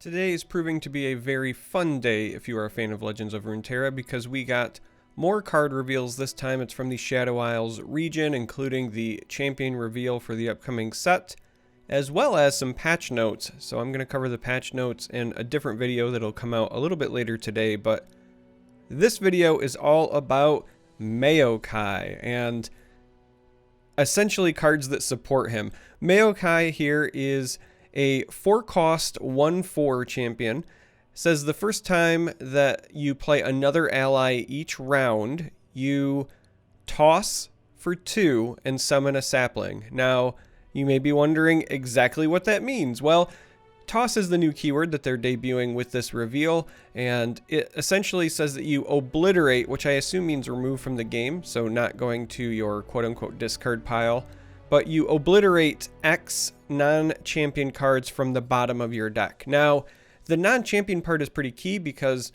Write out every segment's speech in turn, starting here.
Today is proving to be a very fun day if you are a fan of Legends of Runeterra because we got more card reveals this time. It's from the Shadow Isles region, including the champion reveal for the upcoming set, as well as some patch notes. So I'm going to cover the patch notes in a different video that'll come out a little bit later today, but this video is all about Maokai and essentially cards that support him. Maokai here is a 4-cost 1/4 champion. Says the first time that you play another ally each round, you toss for 2 and summon a sapling. Now, you may be wondering exactly what that means. Well, toss is the new keyword that they're debuting with this reveal, and it essentially says that you obliterate, which I assume means remove from the game, so not going to your quote-unquote discard pile, but you obliterate X non-champion cards from the bottom of your deck. Now, the non-champion part is pretty key because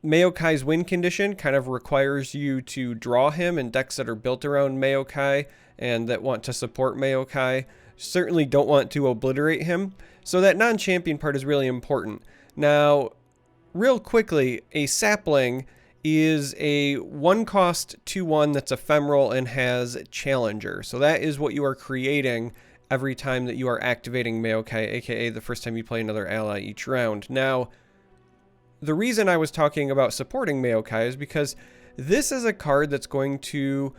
Maokai's win condition kind of requires you to draw him, and decks that are built around Maokai and that want to support Maokai certainly don't want to obliterate him. So that non-champion part is really important. Now, real quickly, a sapling is a 1-cost 2/1 that's ephemeral and has Challenger. So that is what you are creating every time that you are activating Maokai, aka the first time you play another ally each round. Now, the reason I was talking about supporting Maokai is because this is a card that's going to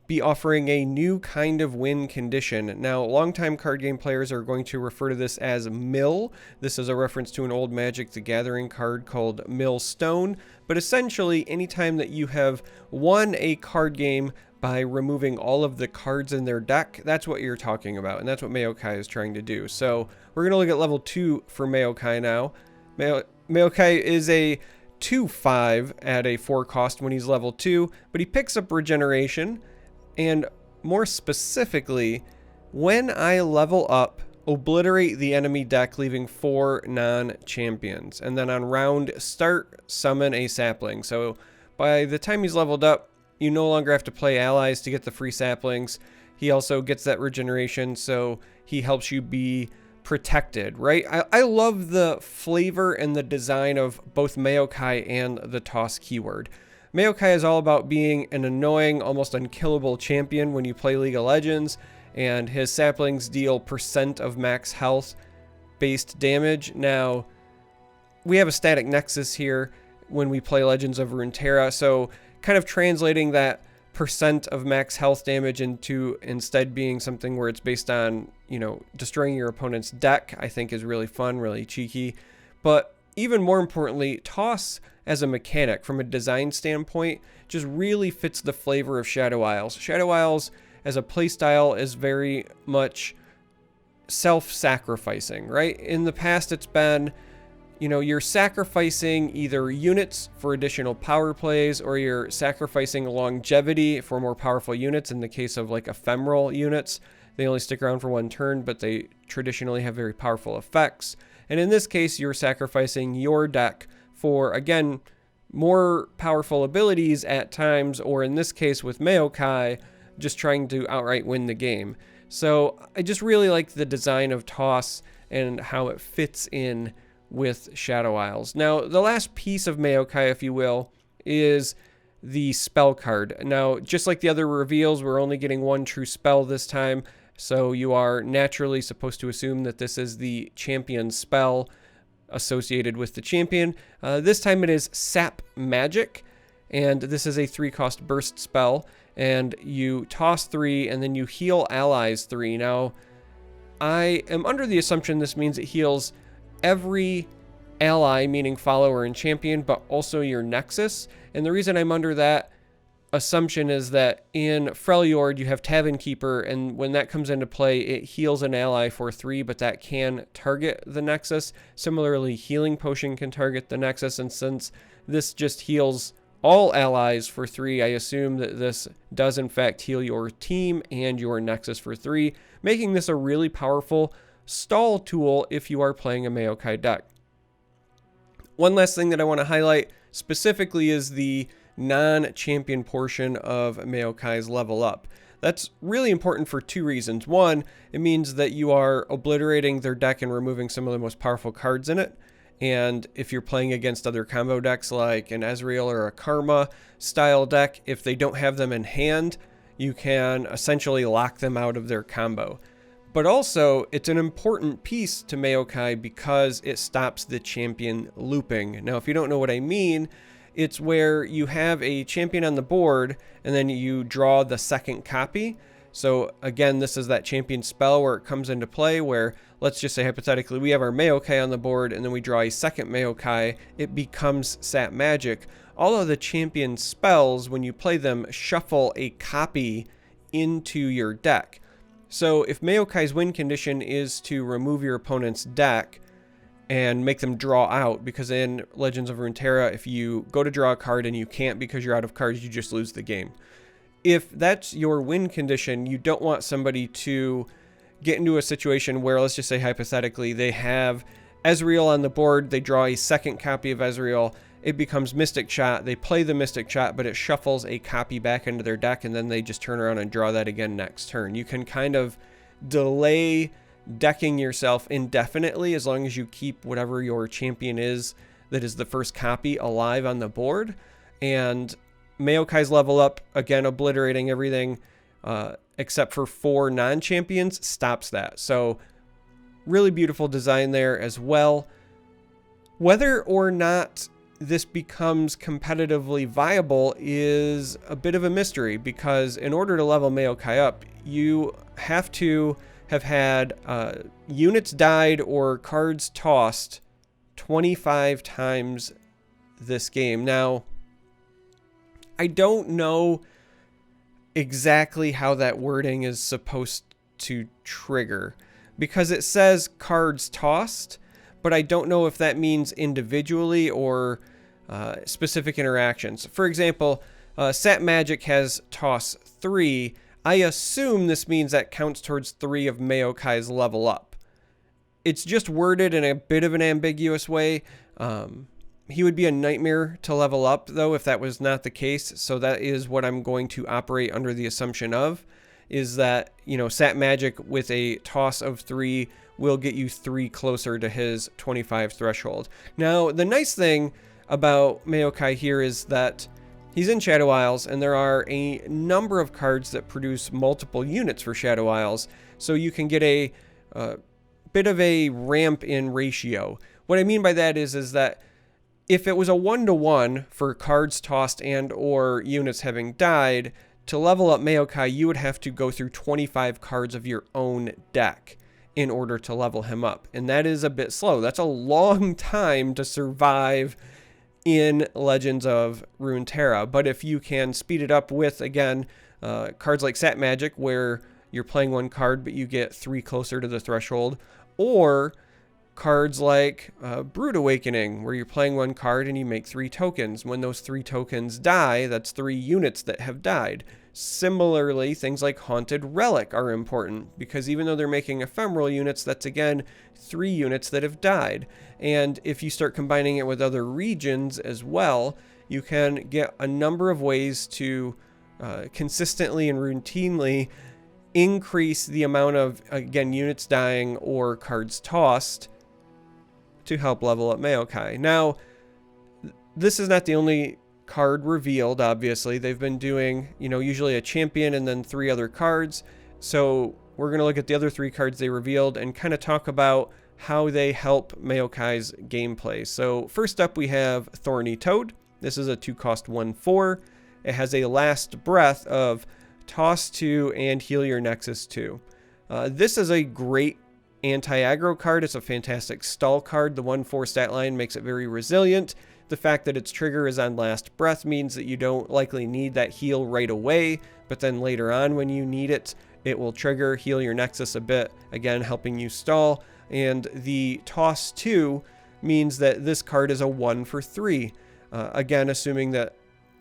be offering a new kind of win condition. Now, longtime card game players are going to refer to this as Mill. This is a reference to an old Magic the Gathering card called Millstone. But essentially, anytime that you have won a card game by removing all of the cards in their deck, that's what you're talking about. And that's what Maokai is trying to do. So we're going to look at level 2 for Maokai now. Maokai is a 2/5 at a 4-cost when he's level 2, but he picks up regeneration. And more specifically, when I level up, obliterate the enemy deck, leaving 4 non-champions. And then on round start, summon a sapling. So by the time he's leveled up, you no longer have to play allies to get the free saplings. He also gets that regeneration, so he helps you be protected, right? I love the flavor and the design of both Maokai and the toss keyword. Maokai is all about being an annoying, almost unkillable champion when you play League of Legends, and his saplings deal % of max health based damage. Now, we have a static nexus here when we play Legends of Runeterra, so kind of translating that % of max health damage into instead being something where it's based on, you know, destroying your opponent's deck, I think is really fun, really cheeky. But even more importantly, toss as a mechanic from a design standpoint just really fits the flavor of Shadow Isles. Shadow Isles as a playstyle is very much self-sacrificing, right? In the past, it's been, you know, you're sacrificing either units for additional power plays, or you're sacrificing longevity for more powerful units. In the case of like ephemeral units, they only stick around for 1 turn, but they traditionally have very powerful effects. And in this case, you're sacrificing your deck for, again, more powerful abilities at times, or in this case with Maokai, just trying to outright win the game. So I just really like the design of toss and how it fits in with Shadow Isles. Now, the last piece of Maokai, if you will, is the spell card. Now, just like the other reveals, we're only getting 1 true spell this time, so you are naturally supposed to assume that this is the champion spell associated with the champion. This time it is Sap Magic, and this is a 3-cost burst spell, and you toss 3 and then you heal allies 3. Now, I am under the assumption this means it heals every ally, meaning follower and champion, but also your nexus. And the reason I'm under that assumption is that in Freljord you have Tavern Keeper, and when that comes into play, it heals an ally for 3, but that can target the nexus. Similarly, Healing Potion can target the nexus, and since this just heals all allies for 3, I assume that this does in fact heal your team and your nexus for 3, making this a really powerful stall tool if you are playing a Maokai deck. One last thing that I want to highlight specifically is the non-champion portion of Maokai's level up. That's really important for 2 reasons. One, it means that you are obliterating their deck and removing some of the most powerful cards in it. And if you're playing against other combo decks like an Ezreal or a Karma style deck, if they don't have them in hand, you can essentially lock them out of their combo. But also, it's an important piece to Maokai because it stops the champion looping. Now, if you don't know what I mean, it's where you have a champion on the board and then you draw the second copy. So again, this is that champion spell where it comes into play where, let's just say hypothetically, we have our Maokai on the board and then we draw a second Maokai, it becomes Sap Magic. All of the champion spells, when you play them, shuffle a copy into your deck. So if Maokai's win condition is to remove your opponent's deck and make them draw out, because in Legends of Runeterra, if you go to draw a card and you can't because you're out of cards, you just lose the game. If that's your win condition, you don't want somebody to get into a situation where, let's just say hypothetically, they have Ezreal on the board, they draw a second copy of Ezreal, it becomes Mystic Shot, they play the Mystic Shot, but it shuffles a copy back into their deck, and then they just turn around and draw that again next turn. You can kind of delay decking yourself indefinitely as long as you keep whatever your champion is that is the first copy alive on the board. And Maokai's level up, again, obliterating everything except for 4 non-champions, stops that. So really beautiful design there as well. Whether or not this becomes competitively viable is a bit of a mystery, because in order to level Maokai up, you have to have had units died or cards tossed 25 times this game. Now, I don't know exactly how that wording is supposed to trigger, because it says cards tossed, but I don't know if that means individually or specific interactions. For example, Sap Magic has toss 3. I assume this means that counts towards 3 of Maokai's level up. It's just worded in a bit of an ambiguous way. He would be a nightmare to level up, though, if that was not the case. So that is what I'm going to operate under the assumption of, is that, you know, Sap Magic with a toss of 3 will get you 3 closer to his 25 threshold. Now, the nice thing about Maokai here is that he's in Shadow Isles, and there are a number of cards that produce multiple units for Shadow Isles, so you can get a bit of a ramp in ratio. What I mean by that is that if it was a 1-to-1 for cards tossed and or units having died, to level up Maokai, you would have to go through 25 cards of your own deck in order to level him up. And that is a bit slow. That's a long time to survive in Legends of Runeterra. But if you can speed it up with, again, cards like Sap Magic, where you're playing 1 card but you get 3 closer to the threshold, or cards like Brood Awakening, where you're playing 1 card and you make 3 tokens. When those 3 tokens die, that's 3 units that have died. Similarly, things like Haunted Relic are important, because even though they're making ephemeral units, that's again 3 units that have died. And if you start combining it with other regions as well, you can get a number of ways to consistently and routinely increase the amount of, again, units dying or cards tossed to help level up Maokai. Now, this is not the only card revealed, obviously. They've been doing, you know, usually a champion and then 3 other cards. So we're going to look at the other 3 cards they revealed and kind of talk about how they help Maokai's gameplay. So first up, we have Thorny Toad. This is a 2-cost 1/4. It has a last breath of toss 2 and heal your Nexus 2. This is a great anti-aggro card. It's a fantastic stall card. The 1/4 stat line makes it very resilient. The fact that its trigger is on last breath means that you don't likely need that heal right away, but then later on when you need it, it will trigger, heal your Nexus a bit, again helping you stall. And the toss 2 means that this card is a 1/3. Again, assuming that,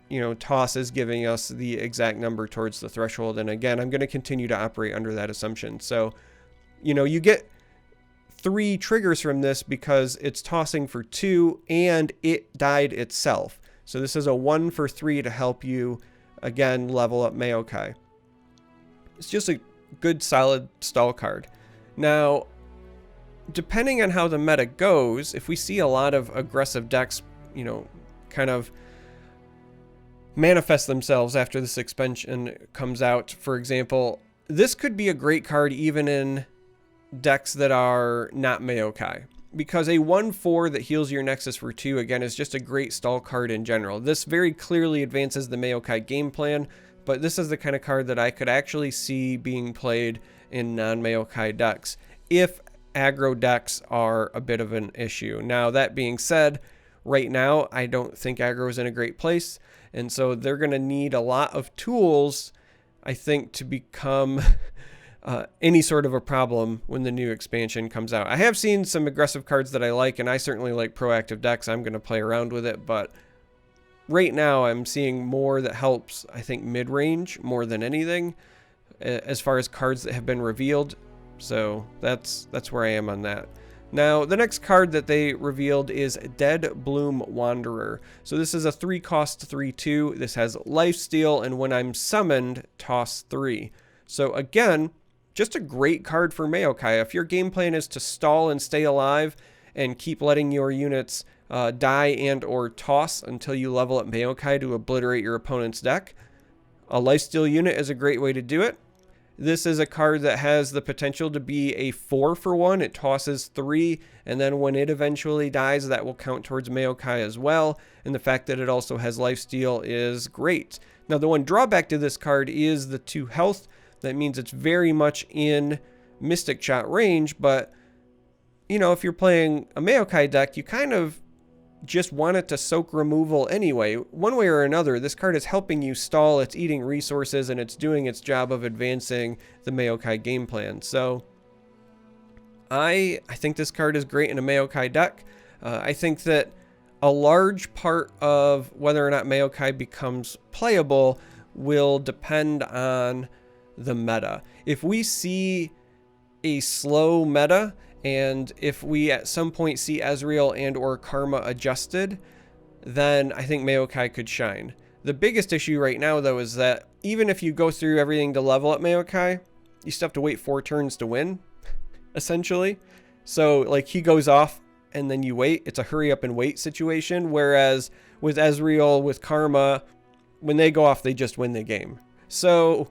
you know, toss is giving us the exact number towards the threshold. And again, I'm going to continue to operate under that assumption. So, you know, you get 3 triggers from this because it's tossing for 2 and it died itself. So this is a 1/3 to help you, again, level up Maokai. It's just a good, solid stall card. Now, depending on how the meta goes, if we see a lot of aggressive decks, kind of manifest themselves after this expansion comes out, for example, this could be a great card even in decks that are not Maokai. Because a 1/4 that heals your Nexus for 2, again, is just a great stall card in general. This very clearly advances the Maokai game plan, but this is the kind of card that I could actually see being played in non-Maokai decks if aggro decks are a bit of an issue. Now, that being said, right now, I don't think aggro is in a great place, and so they're going to need a lot of tools, I think, to become any sort of a problem when the new expansion comes out. I have seen some aggressive cards that I like, and I certainly like proactive decks. I'm going to play around with it, but right now I'm seeing more that helps, I think, mid-range more than anything as far as cards that have been revealed. So that's where I am on that. Now, the next card that they revealed is Dead Bloom Wanderer. So this is a 3-cost 3/2. This has lifesteal, and when I'm summoned, toss 3. So again, just a great card for Maokai. If your game plan is to stall and stay alive and keep letting your units die and or toss until you level up Maokai to obliterate your opponent's deck, a lifesteal unit is a great way to do it. This is a card that has the potential to be a 4-for-1. It tosses 3, and then when it eventually dies, that will count towards Maokai as well. And the fact that it also has lifesteal is great. Now, the one drawback to this card is the 2 health. That means it's very much in Mystic Shot range, but, if you're playing a Maokai deck, you kind of just want it to soak removal anyway. One way or another, this card is helping you stall, it's eating resources, and it's doing its job of advancing the Maokai game plan. So, I think this card is great in a Maokai deck. I think that a large part of whether or not Maokai becomes playable will depend on the meta. If we see a slow meta, and if we at some point see Ezreal and or Karma adjusted, then I think Maokai could shine. The biggest issue right now, though, is that even if you go through everything to level up Maokai, you still have to wait 4 turns to win, essentially. So, like, he goes off, and then you wait. It's a hurry up and wait situation, whereas with Ezreal, with Karma, when they go off, they just win the game. So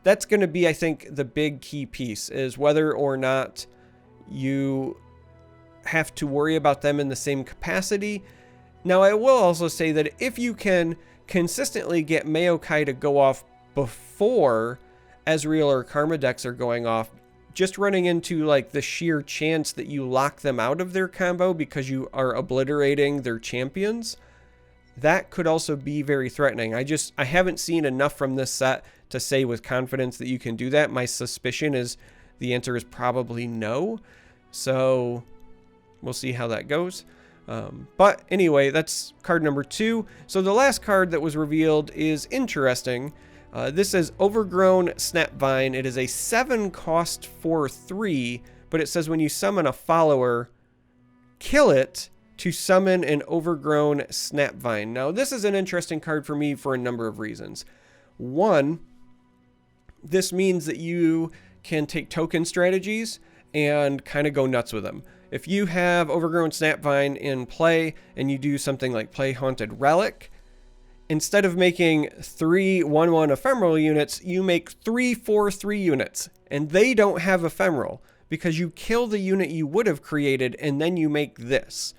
that's going to be, I think, the big key piece, is whether or not you have to worry about them in the same capacity. Now, I will also say that if you can consistently get Maokai to go off before Ezreal or Karma decks are going off, just running into like the sheer chance that you lock them out of their combo because you are obliterating their champions, that could also be very threatening. I haven't seen enough from this set to say with confidence that you can do that. My suspicion is the answer is probably no. So we'll see how that goes. But anyway, that's card number 2. So the last card that was revealed is interesting. This is Overgrown Snapvine. It is a 7-cost for 3, but it says when you summon a follower, kill it to summon an Overgrown Snapvine. Now, this is an interesting card for me for a number of reasons. One, this means that you can take token strategies and kind of go nuts with them. If you have Overgrown Snapvine in play and you do something like play Haunted Relic, instead of making 3 1/1 ephemeral units, you make 3 4/3 units, and they don't have ephemeral because you kill the unit you would have created and then you make this.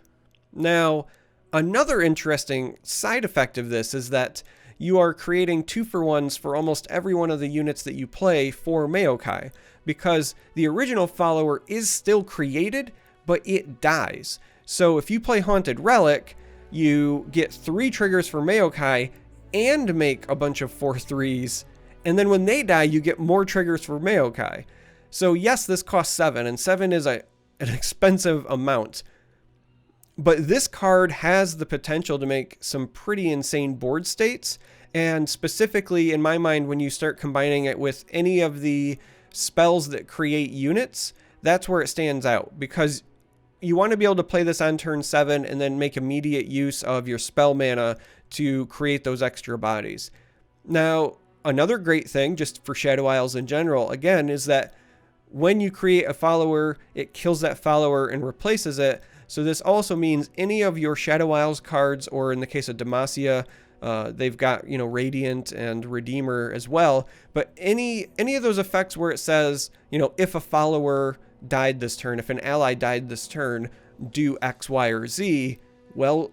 Now, another interesting side effect of this is that you are creating 2-for-1s for almost every one of the units that you play for Maokai, because the original follower is still created, but it dies. So if you play Haunted Relic, you get 3 triggers for Maokai and make a bunch of 4/3s, and then when they die, you get more triggers for Maokai. So yes, this costs 7, and 7 is an expensive amount. But this card has the potential to make some pretty insane board states, and specifically, in my mind, when you start combining it with any of the spells that create units, that's where it stands out, because you want to be able to play this on turn 7 and then make immediate use of your spell mana to create those extra bodies. Now, another great thing, just for Shadow Isles in general, again, is that when you create a follower, it kills that follower and replaces it. So this also means any of your Shadow Isles cards, or in the case of Demacia, they've got, you know, Radiant and Redeemer as well. But any of those effects where it says, you know, if a follower died this turn, if an ally died this turn, do X, Y, or Z, well,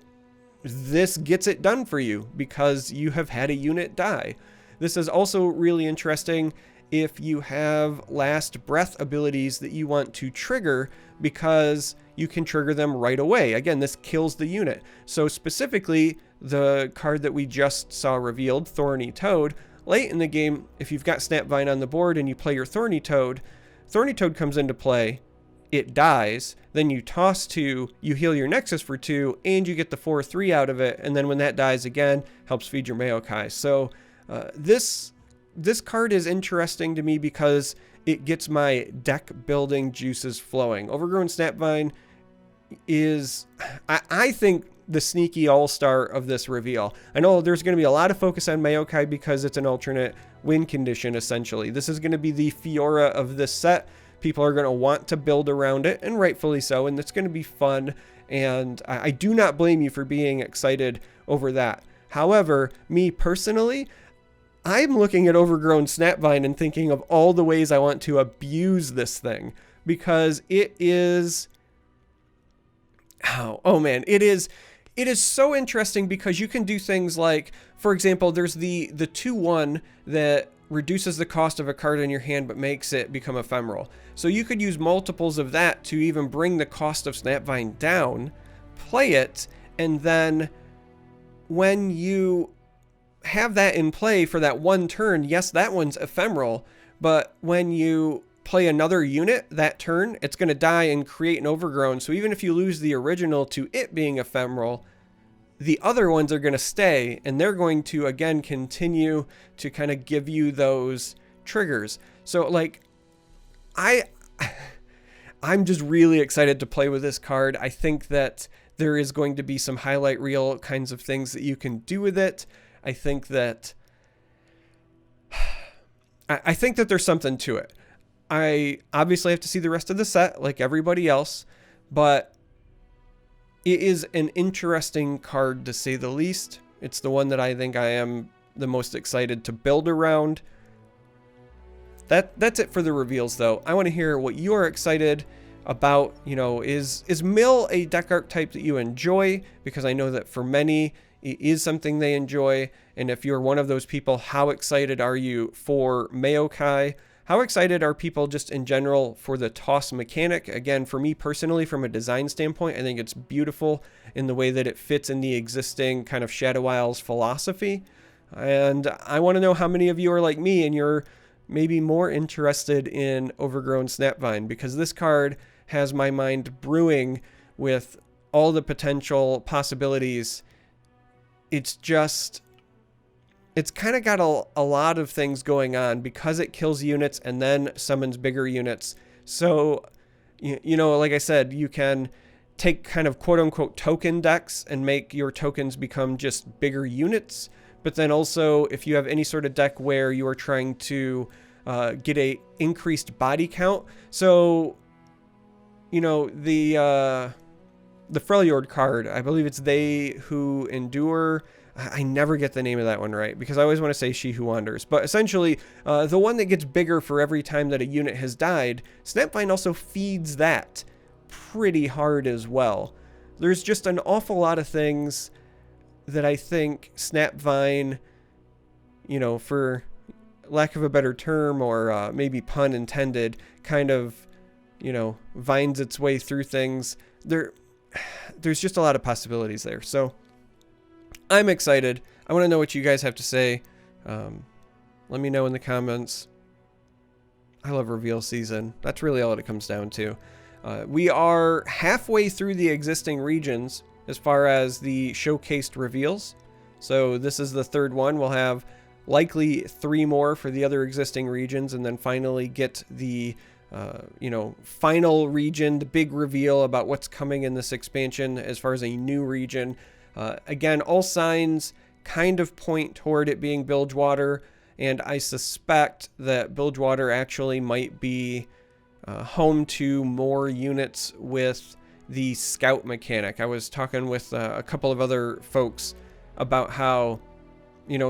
this gets it done for you because you have had a unit die. This is also really interesting if you have last breath abilities that you want to trigger, because you can trigger them right away. Again, this kills the unit. So specifically, the card that we just saw revealed, Thorny Toad, late in the game, if you've got Snapvine on the board and you play your Thorny Toad comes into play, it dies, then you toss 2, you heal your Nexus for 2, and you get the 4/3 out of it, and then when that dies again, helps feed your Maokai. So this card is interesting to me because it gets my deck building juices flowing. Overgrown Snapvine is, I think, the sneaky all-star of this reveal. I know there's going to be a lot of focus on Maokai because it's an alternate win condition, essentially. This is going to be the Fiora of this set. People are going to want to build around it, and rightfully so, and it's going to be fun, and I do not blame you for being excited over that. However, me personally, I'm looking at Overgrown Snapvine and thinking of all the ways I want to abuse this thing, because it is, oh man, it is so interesting because you can do things like, for example, there's the 2/1 that reduces the cost of a card in your hand but makes it become ephemeral. So you could use multiples of that to even bring the cost of Snapvine down, play it, and then when you have that in play for that one turn, yes, that one's ephemeral, but when you play another unit that turn, it's going to die and create an Overgrown. So even if you lose the original to it being ephemeral, the other ones are going to stay, and they're going to, again, continue to kind of give you those triggers. So, like, I'm just really excited to play with this card. I think that there is going to be some highlight reel kinds of things that you can do with it. I think that there's something to it. I obviously have to see the rest of the set like everybody else, but it is an interesting card to say the least. It's the one that I think I am the most excited to build around. That's it for the reveals, though. I want to hear what you're excited about. You know, is Mill a deck archetype that you enjoy? Because I know that for many, it is something they enjoy. And if you're one of those people, how excited are you for Maokai? How excited are people just in general for the toss mechanic? Again, for me personally, from a design standpoint, I think it's beautiful in the way that it fits in the existing kind of Shadow Isles philosophy. And I want to know how many of you are like me and you're maybe more interested in Overgrown Snapvine, because this card has my mind brewing with all the potential possibilities. It's kind of got a lot of things going on because it kills units and then summons bigger units. So, you know, like I said, you can take kind of quote unquote token decks and make your tokens become just bigger units. But then also, if you have any sort of deck where you are trying to get a increased body count. So, you know, the Freljord card, I believe it's They Who Endure. I never get the name of that one right because I always want to say She Who Wanders. But essentially, the one that gets bigger for every time that a unit has died, Snapvine also feeds that pretty hard as well. There's just an awful lot of things that I think Snapvine, you know, for lack of a better term or maybe pun intended, kind of, you know, vines its way through things. There's just a lot of possibilities there. So I'm excited. I want to know what you guys have to say. Let me know in the comments. I love reveal season. That's really all it comes down to. We are halfway through the existing regions as far as the showcased reveals. So this is the third one. We'll have likely 3 more for the other existing regions, and then finally get the you know, final region, the big reveal about what's coming in this expansion as far as a new region. Again, all signs kind of point toward it being Bilgewater, and I suspect that Bilgewater actually might be home to more units with the scout mechanic. I was talking with a couple of other folks about how,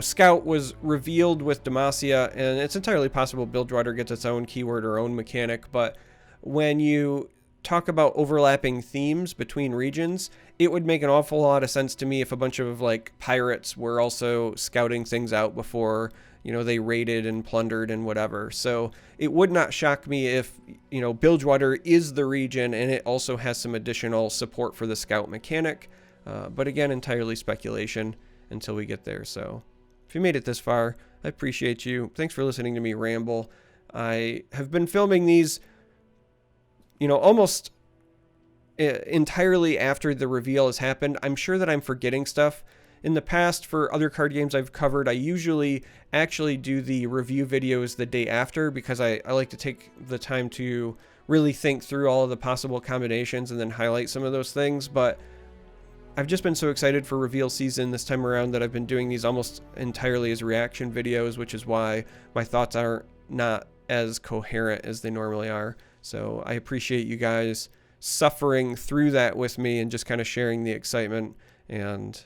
scout was revealed with Demacia, and it's entirely possible Bilgewater gets its own keyword or own mechanic, but when you talk about overlapping themes between regions, it would make an awful lot of sense to me if a bunch of like pirates were also scouting things out before, they raided and plundered and whatever. So it would not shock me if, Bilgewater is the region and it also has some additional support for the scout mechanic. But again, entirely speculation until we get there. So if you made it this far, I appreciate you. Thanks for listening to me ramble. I have been filming these, almost entirely after the reveal has happened. I'm sure that I'm forgetting stuff. In the past, for other card games I've covered, I usually actually do the review videos the day after because I like to take the time to really think through all of the possible combinations and then highlight some of those things. But I've just been so excited for reveal season this time around that I've been doing these almost entirely as reaction videos, which is why my thoughts are not as coherent as they normally are. So I appreciate you guys suffering through that with me and just kind of sharing the excitement. And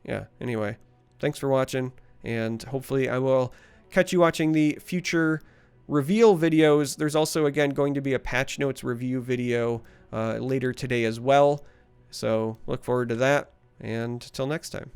yeah, anyway, thanks for watching, and hopefully I will catch you watching the future reveal videos. There's also, again, going to be a patch notes review video later today as well. So look forward to that, and till next time.